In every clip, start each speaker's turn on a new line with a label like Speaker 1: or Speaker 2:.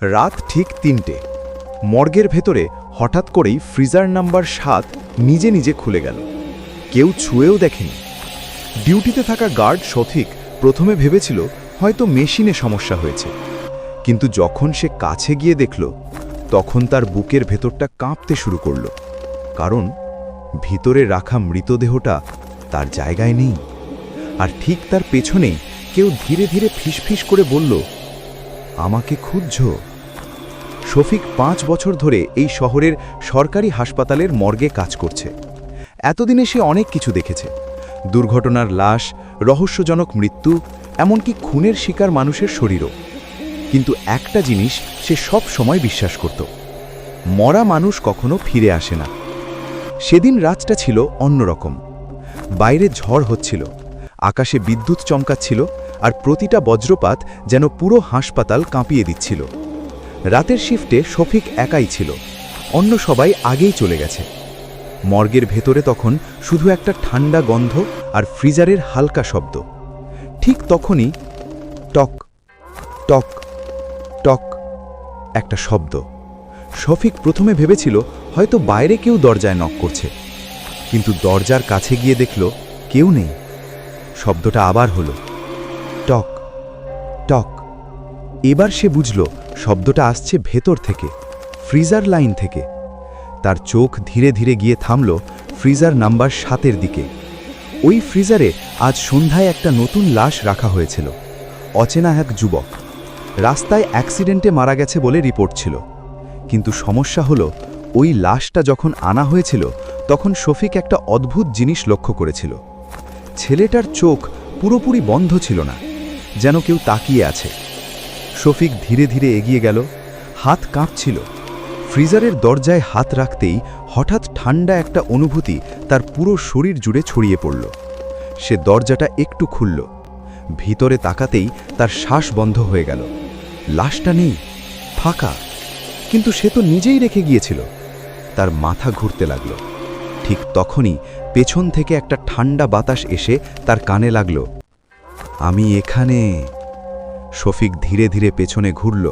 Speaker 1: রাত ঠিক ৩টে। মর্গের ভেতরে হঠাৎ করেই ফ্রিজার নাম্বার ৭ নিজে নিজে খুলে গেল। কেউ ছুঁয়েও দেখেনি। ডিউটিতে থাকা গার্ড শফিক প্রথমে ভেবেছিল হয়তো মেশিনে সমস্যা হয়েছে, কিন্তু যখন সে কাছে গিয়ে দেখল তখন তার বুকের ভেতরটা কাঁপতে শুরু করল, কারণ ভিতরে রাখা মৃতদেহটা তার জায়গায় নেই। আর ঠিক তার পেছনেই কেউ ধীরে ধীরে ফিসফিস করে বলল, আমাকে খুঁজছ। শফিক ৫ বছর ধরে এই শহরের সরকারি হাসপাতালের মর্গে কাজ করছে। এতদিনে সে অনেক কিছু দেখেছে, দুর্ঘটনার লাশ, রহস্যজনক মৃত্যু, এমনকি খুনের শিকার মানুষের শরীরও। কিন্তু একটা জিনিস সে সব সময় বিশ্বাস করত, মরা মানুষ কখনো ফিরে আসে না। সেদিন রাতটা ছিল অন্যরকম। বাইরে ঝড় হচ্ছিল, আকাশে বিদ্যুৎ চমকাচ্ছিল, আর প্রতিটা বজ্রপাত যেন পুরো হাসপাতাল কাঁপিয়ে দিচ্ছিল। রাতের শিফটে শফিক একাই ছিল, অন্য সবাই আগেই চলে গেছে। মর্গের ভেতরে তখন শুধু একটা ঠান্ডা গন্ধ আর ফ্রিজারের হালকা শব্দ। ঠিক তখনই টক টক টক একটা শব্দ। শফিক প্রথমে ভেবেছিল হয়তো বাইরে কেউ দরজায় নক করছে, কিন্তু দরজার কাছে গিয়ে দেখল কেউ নেই। শব্দটা আবার হলো, টক টক। এবার সে বুঝল শব্দটা আসছে ভেতর থেকে, ফ্রিজার লাইন থেকে। তার চোখ ধীরে ধীরে গিয়ে থামল ফ্রিজার নাম্বার ৭-এর দিকে। ওই ফ্রিজারে আজ সন্ধ্যায় একটা নতুন লাশ রাখা হয়েছিল, অচেনা এক যুবক। রাস্তায় অ্যাক্সিডেন্টে মারা গেছে বলে রিপোর্ট ছিল, কিন্তু সমস্যা হলো ওই লাশটা যখন আনা হয়েছিল তখন শফিক একটা অদ্ভুত জিনিস লক্ষ্য করেছিল। ছেলেটার চোখ পুরোপুরি বন্ধ ছিল না, যেন কেউ তাকিয়ে আছে। শফিক ধীরে ধীরে এগিয়ে গেল, হাত কাঁপছিল। ফ্রিজারের দরজায় হাত রাখতেই হঠাৎ ঠান্ডা একটা অনুভূতি তার পুরো শরীর জুড়ে ছড়িয়ে পড়ল। সে দরজাটা একটু খুলল, ভিতরে তাকাতেই তার শ্বাস বন্ধ হয়ে গেল। লাশটা নেই, ফাঁকা। কিন্তু সে তো নিজেই রেখে গিয়েছিল। তার মাথা ঘুরতে লাগল। ঠিক তখনই পেছন থেকে একটা ঠান্ডা বাতাস এসে তার কানে লাগল, আমি এখানে। শফিক ধীরে ধীরে পেছনে ঘুরল,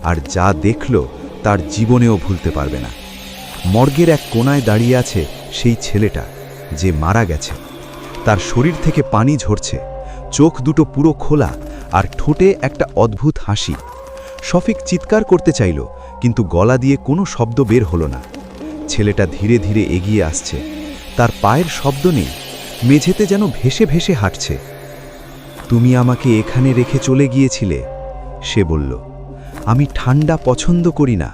Speaker 1: আর যা দেখল তার জীবনেও ভুলতে পারবে না। মর্গের এক কোনায় দাঁড়িয়ে আছে সেই ছেলেটা যে মারা গেছে। তার শরীর থেকে পানি ঝরছে, চোখ দুটো পুরো খোলা, আর ঠোঁটে একটা অদ্ভুত হাসি। শফিক চিৎকার করতে চাইল, কিন্তু গলা দিয়ে কোনো শব্দ বের হলো না। ছেলেটা ধীরে ধীরে এগিয়ে আসছে, তার পায়ের শব্দ নেই, মেঝেতে যেন ভেসে ভেসে হাঁটছে। তুমি আমাকে এখানে রেখে চলে গিয়েছিলে, সে বলল। আমি ঠান্ডা পছন্দ করি না।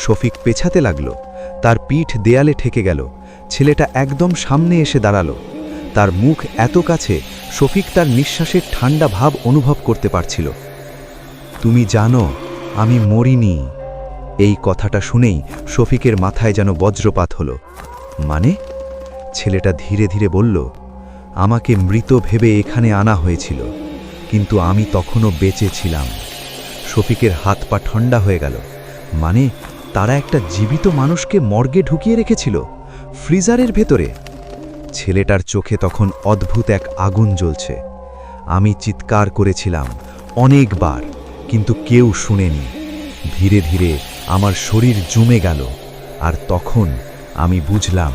Speaker 1: শফিক পেছাতে লাগল, তার পিঠ দেয়ালে ঠেকে গেল। ছেলেটা একদম সামনে এসে দাঁড়ালো, তার মুখ এত কাছে শফিক তার নিঃশ্বাসের ঠান্ডা ভাব অনুভব করতে পারছিল। তুমি জানো আমি মরিনি। এই কথাটা শুনেই শফিকের মাথায় যেন বজ্রপাত হলো। মানে? ছেলেটা ধীরে ধীরে বলল, আমাকে মৃত ভেবে এখানে আনা হয়েছিল, কিন্তু আমি তখনও বেঁচে ছিলাম। শফিকের হাত পা ঠান্ডা হয়ে গেল। মানে তারা একটা জীবিত মানুষকে মর্গে ঢুকিয়ে রেখেছিল, ফ্রিজারের ভেতরে। ছেলেটার চোখে তখন অদ্ভুত এক আগুন জ্বলছে। আমি চিৎকার করেছিলাম অনেকবার, কিন্তু কেউ শুনেনি। ধীরে ধীরে আমার শরীর জমে গেল, আর তখন আমি বুঝলাম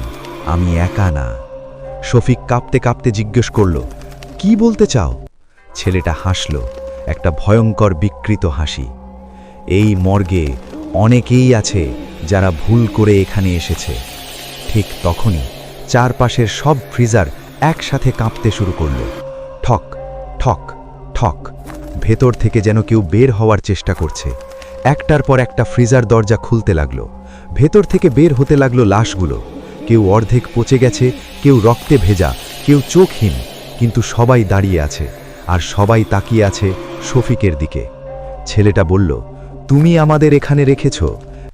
Speaker 1: আমি একা না। শফিক কাঁপতে কাঁপতে জিজ্ঞেস করল, কি বলতে চাও? ছেলেটা হাসল, একটা ভয়ঙ্কর বিকৃত হাসি। এই মর্গে অনেকেই আছে যারা ভুল করে এখানে এসেছে। ঠিক তখনই চারপাশের সব ফ্রিজার একসাথে কাঁপতে শুরু করল। ঠক ঠক ঠক। ভেতর থেকে যেন কেউ বের হওয়ার চেষ্টা করছে। একটার পর একটা ফ্রিজার দরজা খুলতে লাগলো। ভেতর থেকে বের হতে লাগলো লাশগুলো। কেউ অর্ধেক পচে গেছে, কেউ রক্তে ভেজা, কেউ চোখহীন, কিন্তু সবাই দাঁড়িয়ে আছে, আর সবাই তাকিয়ে আছে শফিকের দিকে। ছেলেটা বলল, তুমি আমাদের এখানে রেখেছ,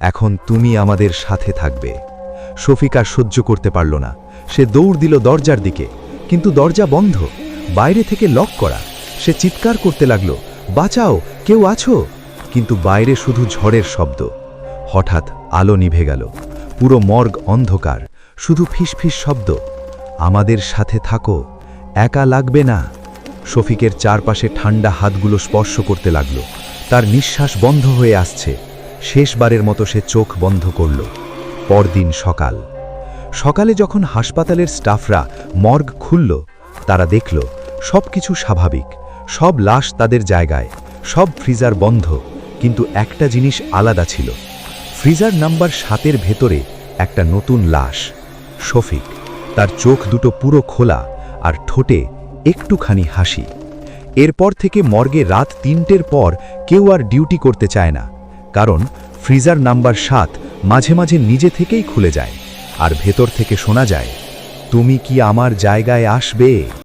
Speaker 1: এখন তুমি আমাদের সাথে থাকবে। শফিক আর সহ্য করতে পারল না। সে দৌড় দিল দরজার দিকে, কিন্তু দরজা বন্ধ, বাইরে থেকে লক করা। সে চিৎকার করতে লাগলো, বাঁচাও, কেউ আছো? কিন্তু বাইরে শুধু ঝড়ের শব্দ। হঠাৎ আলো নিভে গেল, পুরো মর্গ অন্ধকার, শুধু ফিসফিস শব্দ, আমাদের সাথে থাকো, একা লাগবে না। শফিকের চারপাশে ঠান্ডা হাতগুলো স্পর্শ করতে লাগলো। তার নিঃশ্বাস বন্ধ হয়ে আসছে। শেষবারের মতো সে চোখ বন্ধ করল। পরদিন সকালে যখন হাসপাতালের স্টাফরা মর্গ খুলল, তারা দেখল সবকিছু স্বাভাবিক, সব লাশ তাদের জায়গায়, সব ফ্রিজার বন্ধ, কিন্তু একটা জিনিস আলাদা ছিল। ফ্রিজার নাম্বার 7-এর ভেতরে একটা নতুন লাশ, শফিক। তার চোখ দুটো পুরো খোলা আর ঠোঁটে একটুখানি হাসি। এরপর থেকে মর্গে রাত 3টের পর কেউ আর ডিউটি করতে চায় না, কারণ ফ্রিজার নাম্বার 7 মাঝে মাঝে নিজে থেকেই খুলে যায়, আর ভেতর থেকে শোনা যায়, তুমি কি আমার জায়গায় আসবে?